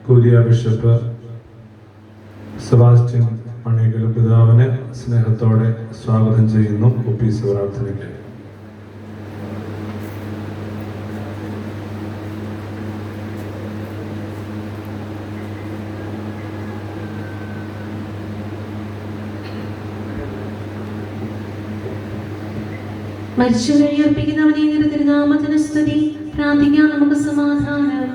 Curia bishop Sebastian Panikkal പിതാവിനെ സ്നേഹത്തോടെ സ്വാഗതം ചെയ്യുന്നു. ഒപ്പീസ് പ്രാർത്ഥനയ്ക്ക്. മരിച്ചുവഴി അർപ്പിക്കുന്നവനെ തിരുനാമത്തിന് സ്തുതി. പ്രാർത്ഥിക്കാം നമുക്ക് സമാധാനം.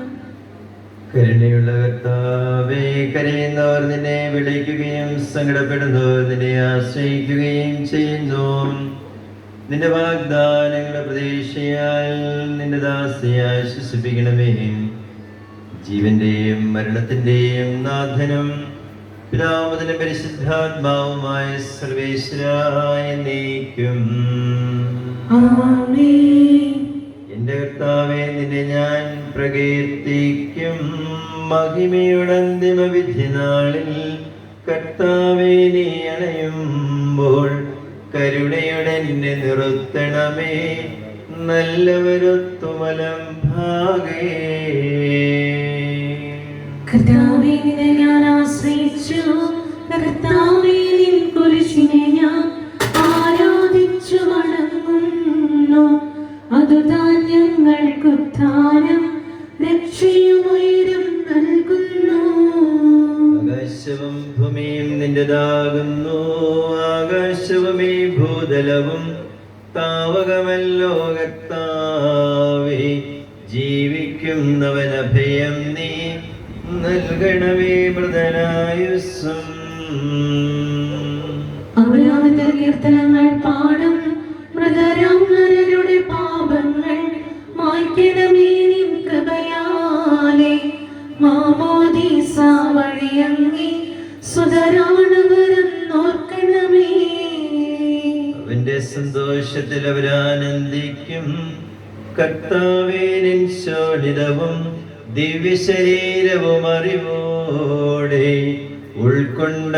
കരുണയുള്ള കർത്താവേ, കരയുന്നവർ നിന്നെ വിളിക്കുകയും സങ്കടപ്പെടുന്നവർ നിന്നെ ആശ്രയിക്കുകയും ചെയ്യുന്നു. നിന്റെ വാഗ്ദാനങ്ങളുടെ പ്രതീക്ഷയാൽ നിന്റെ ദാസിയെ ആശ്വസിപ്പിക്കണമേ. ജീവന്റെയും മരണത്തിന്റെയും നാഥനും പിതാവിനും പരിശുദ്ധാത്മാവുമായ സർവേശ്വരായ നീക്കും. എന്റെ കർത്താവേ, നിന്നെ ഞാൻ പ്രകീർത്തിക്കും. മഹിമയുടെ അന്തിമ വിധി നാളിൽ കർത്താവേ, നീ അണയുമ്പോൾ കരുണയുടെ എന്നെ നിർത്തണമേ. നല്ലവരൊത്തുമലം ഭാഗേ. കർത്താവേ, നിന്നെ ഞാൻ ആശ്രയിച്ചു. കർത്താവേ, നിൻ കുരിശിനെ ഞാൻ ആരാധിച്ചു വണങ്ങുന്നു. അതുതാൻ ഞങ്ങൾക്ക് ഉദ്ധാനം രക്ഷയും ഉയരം നൽകുന്നു. ആകാശവും ഭൂമിയും നിന്റേതാകുന്നു. ആകാശവുമേ ഭൂതലവും താവകമല്ലോ കർത്താവേ. ജീവിക്കുന്നവനഭയം നീ നൽകണമേ. മൃതനായുസ്സും അവരവന്റെ കീർത്തനങ്ങൾ പാടും. മൃതരാം നരരുടെ പാപങ്ങൾ മായ്ക്കണമേ നിൻ കൃപയാലെ. മാമോദീസ വഴിയങ്ങി സുതരാണവരെന്നോർക്കണമേ. അവന്റെ സന്തോഷത്തിൽ അവരാനന്ദിക്കും. കർത്താവേ, നിൻ ശോണിതവും ദിവ്യശരീരവും അറിവോടെ ഉൾക്കൊണ്ട